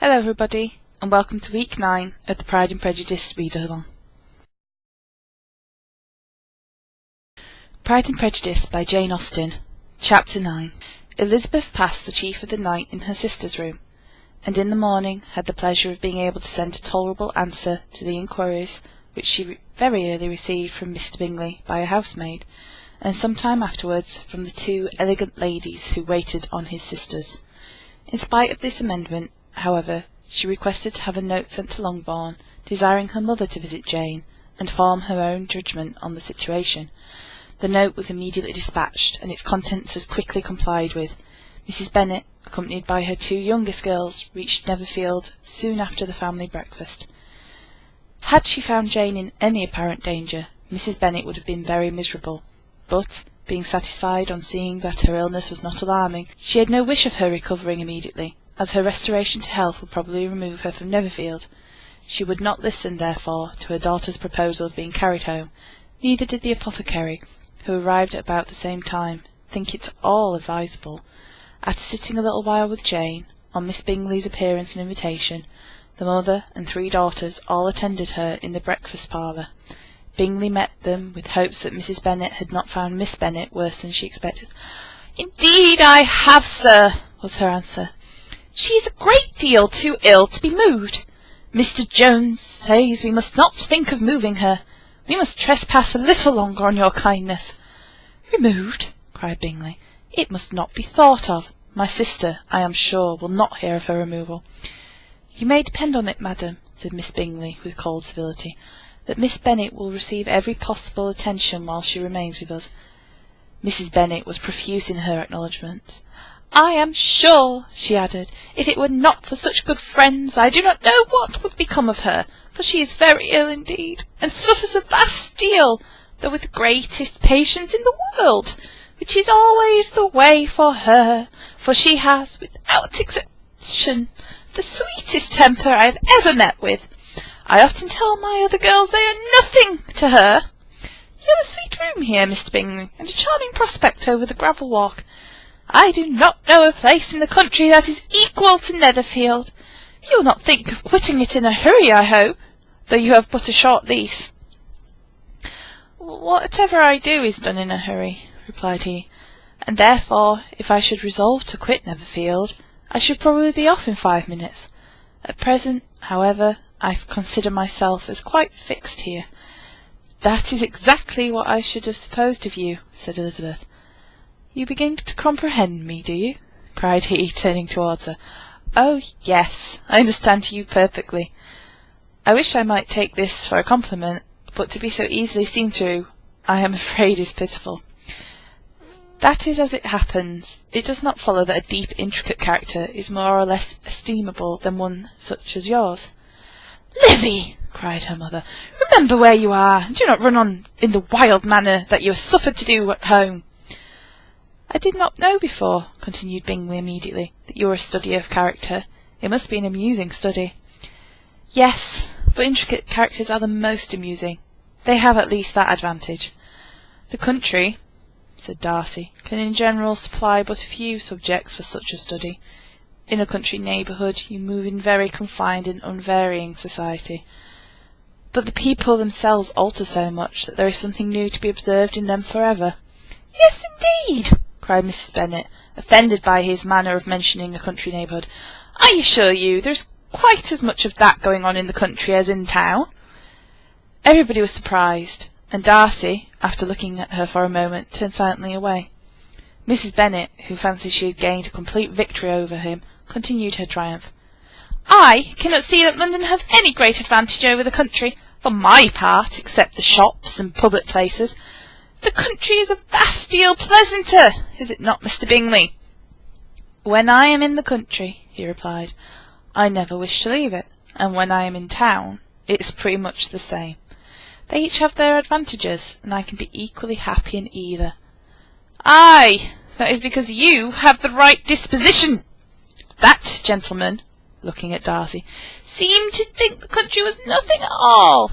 Hello everybody, and welcome to week 9 of the Pride and Prejudice read-along. Pride and Prejudice by Jane Austen. Chapter 9. Elizabeth passed the chief of the night in her sister's room, and in the morning had the pleasure of being able to send a tolerable answer to the inquiries which she very early received from Mr Bingley by a housemaid, and some time afterwards from the 2 elegant ladies who waited on his sisters. In spite of this amendment, however, she requested to have a note sent to Longbourn, desiring her mother to visit Jane, and form her own judgment on the situation. The note was immediately dispatched, and its contents as quickly complied with. Mrs Bennet, accompanied by her 2 youngest girls, reached Netherfield soon after the family breakfast. Had she found Jane in any apparent danger, Mrs Bennet would have been very miserable, but, being satisfied on seeing that her illness was not alarming, she had no wish of her recovering immediately, as her restoration to health would probably remove her from Netherfield. She would not listen, therefore, to her daughter's proposal of being carried home, neither did the apothecary, who arrived at about the same time, think it all advisable. After sitting a little while with Jane, on Miss Bingley's appearance and invitation, the mother and 3 daughters all attended her in the breakfast parlour. Bingley met them with hopes that Mrs Bennet had not found Miss Bennet worse than she expected. "Indeed I have, sir," was her answer. "She is a great deal too ill to be moved. Mr Jones says we must not think of moving her. We must trespass a little longer on your kindness." "Removed?" cried Bingley. "It must not be thought of. My sister, I am sure, will not hear of her removal." "You may depend on it, madam," said Miss Bingley with cold civility, "that Miss Bennet will receive every possible attention while she remains with us." Mrs Bennet was profuse in her acknowledgments. "I am sure," she added, "if it were not for such good friends, I do not know what would become of her, for she is very ill indeed, and suffers a vast deal, though with the greatest patience in the world, which is always the way for her, for she has, without exception, the sweetest temper I have ever met with. I often tell my other girls they are nothing to her. You have a sweet room here, Mr Bingley, and a charming prospect over the gravel walk. I do not know a place in the country that is equal to Netherfield. You will not think of quitting it in a hurry, I hope, though you have but a short lease." "Whatever I do is done in a hurry," replied he, "and therefore, if I should resolve to quit Netherfield, I should probably be off in 5 minutes. At present, however, I consider myself as quite fixed here." "That is exactly what I should have supposed of you," said Elizabeth. "You begin to comprehend me, do you?" cried he, turning towards her. "Oh, yes, I understand you perfectly. I wish I might take this for a compliment, but to be so easily seen through, I am afraid is pitiful. That is as it happens. It does not follow that a deep, intricate character is more or less estimable than one such as yours." "Lizzie!" cried her mother, "remember where you are, and do not run on in the wild manner that you are suffered to do at home." "I did not know before," continued Bingley immediately, "that you were a study of character. It must be an amusing study." "Yes, but intricate characters are the most amusing. They have at least that advantage." "The country," said Darcy, "can in general supply but a few subjects for such a study. In a country neighbourhood you move in very confined and unvarying society. But the people themselves alter so much that there is something new to be observed in them for ever." "Yes, indeed," cried Mrs Bennet, offended by his manner of mentioning a country neighbourhood. "I assure you there is quite as much of that going on in the country as in town." Everybody was surprised, and Darcy, after looking at her for a moment, turned silently away. Mrs Bennet, who fancied she had gained a complete victory over him, continued her triumph. "I cannot see that London has any great advantage over the country, for my part, except the shops and public places. The country is a vast deal pleasanter, is it not, Mr Bingley?" "When I am in the country," he replied, "I never wish to leave it, and when I am in town, it is pretty much the same. They each have their advantages, and I can be equally happy in either." "Aye, that is because you have the right disposition. That gentleman," looking at Darcy, "seemed to think the country was nothing at all."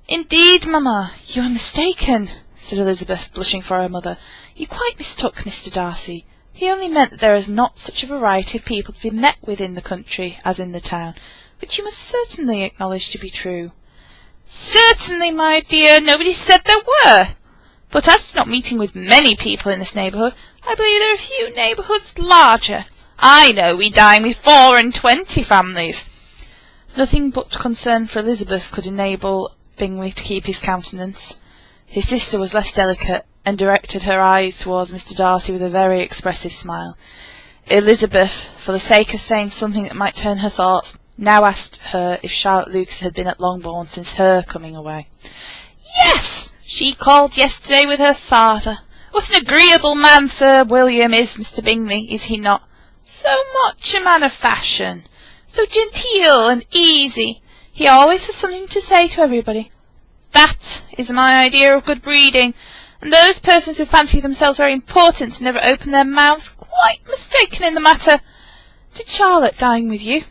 "Indeed, mamma, you are mistaken," said Elizabeth, blushing for her mother. "You quite mistook Mr Darcy. He only meant that there is not such a variety of people to be met with in the country as in the town, which you must certainly acknowledge to be true. Certainly, my dear, nobody said there were. But as to not meeting with many people in this neighbourhood, I believe there are few neighbourhoods larger. I know we dine with 24 families. Nothing but concern for Elizabeth could enable Bingley to keep his countenance. His sister was less delicate, and directed her eyes towards Mr. Darcy with a very expressive smile. Elizabeth, for the sake of saying something that might turn her thoughts, now asked her if Charlotte Lucas had been at Longbourn since her coming away. Yes, she called yesterday with her father. What an agreeable man Sir William is, Mr. Bingley, is he not? So much a man of fashion, so genteel and easy. He always has something to say to everybody. That is my idea of good breeding, and those persons who fancy themselves very important and never open their mouths quite mistaken in the matter. Did Charlotte dine with you?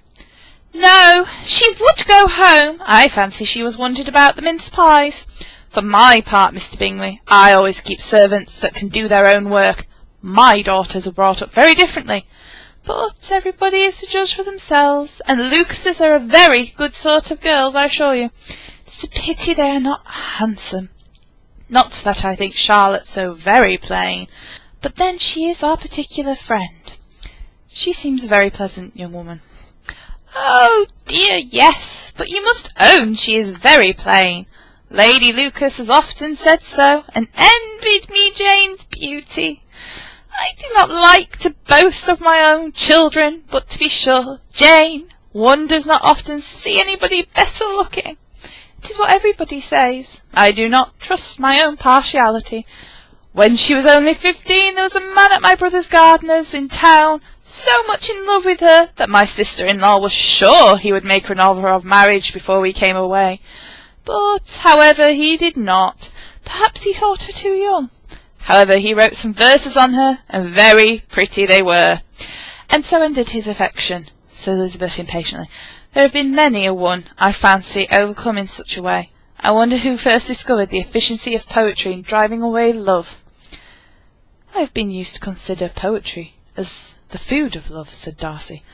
No, she would go home. I fancy she was wondered about the mince pies. For my part, Mr. Bingley, I always keep servants that can do their own work. My daughters are brought up very differently. But everybody is to judge for themselves, and the Lucases are a very good sort of girls, I assure you. It's a pity they are not handsome. Not that I think Charlotte so very plain, but then she is our particular friend. She seems a very pleasant young woman. Oh dear, yes, but you must own she is very plain. Lady Lucas has often said so, and envied me Jane's beauty. I do not like to boast of my own children, but to be sure, Jane, one does not often see anybody better looking. It is what everybody says. I do not trust my own partiality. When she was only 15, there was a man at my brother's gardener's in town so much in love with her that my sister-in-law was sure he would make her an offer of marriage before we came away. But, however, he did not. Perhaps he thought her too young. However, he wrote some verses on her, and very pretty they were. And so ended his affection, said Elizabeth impatiently. There have been many a one, I fancy, overcome in such a way. I wonder who first discovered the efficiency of poetry in driving away love. I have been used to consider poetry as the food of love, said Darcy.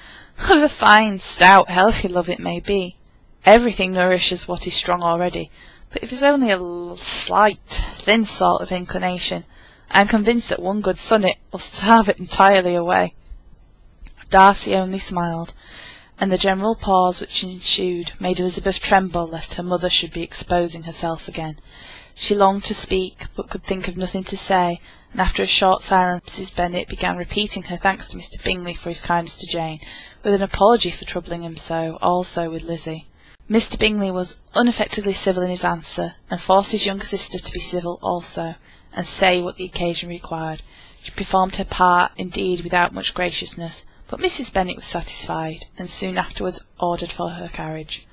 Of a fine, stout, healthy love it may be. Everything nourishes what is strong already, but if it's only a slight, thin sort of inclination, I am convinced that one good sonnet will starve it entirely away. Darcy only smiled, and the general pause which ensued made Elizabeth tremble lest her mother should be exposing herself again. She longed to speak, but could think of nothing to say, and after a short silence Mrs. Bennet began repeating her thanks to Mr. Bingley for his kindness to Jane, with an apology for troubling him so, also with Lizzie. Mr. Bingley was unaffectedly civil in his answer, and forced his younger sister to be civil also, and say what the occasion required. She performed her part, indeed, without much graciousness, but Mrs. Bennet was satisfied, and soon afterwards ordered for her carriage.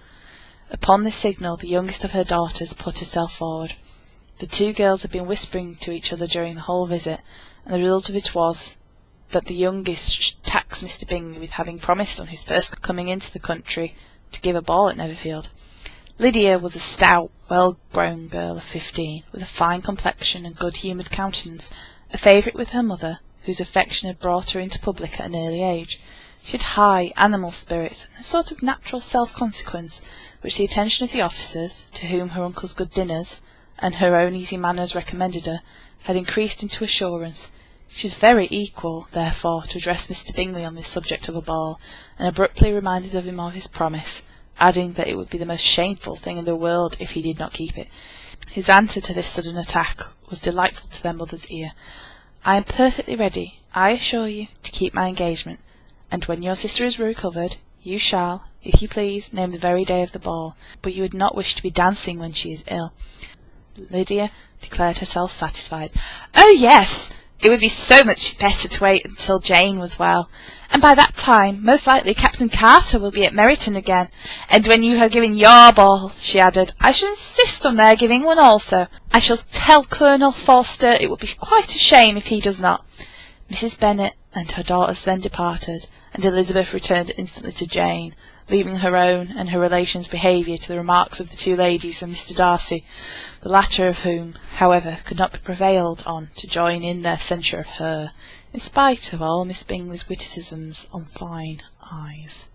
Upon this signal the youngest of her daughters put herself forward. The two girls had been whispering to each other during the whole visit, and the result of it was that the youngest taxed Mr. Bingley with having promised on his first coming into the country to give a ball at Netherfield. Lydia was a stout, well-grown girl of 15, with a fine complexion and good-humoured countenance, a favourite with her mother, whose affection had brought her into public at an early age. She had high animal spirits, and a sort of natural self-consequence, which the attention of the officers, to whom her uncle's good dinners, and her own easy manners recommended her, had increased into assurance. She was very equal, therefore, to address Mr. Bingley on this subject of a ball, and abruptly reminded him of his promise, adding that it would be the most shameful thing in the world if he did not keep it. His answer to this sudden attack was delightful to their mother's ear. I am perfectly ready, I assure you, to keep my engagement, and when your sister is recovered, you shall, if you please, name the very day of the ball, but you would not wish to be dancing when she is ill. Lydia declared herself satisfied. Oh, yes! It would be so much better to wait until Jane was well, and by that time, most likely, Captain Carter will be at Meryton again, and when you have given your ball, she added, I shall insist on their giving one also. I shall tell Colonel Forster it would be quite a shame if he does not. Mrs. Bennet and her daughters then departed, and Elizabeth returned instantly to Jane, leaving her own and her relations' behaviour to the remarks of the two ladies and Mr. Darcy, the latter of whom, however, could not be prevailed on to join in their censure of her, in spite of all Miss Bingley's witticisms on fine eyes.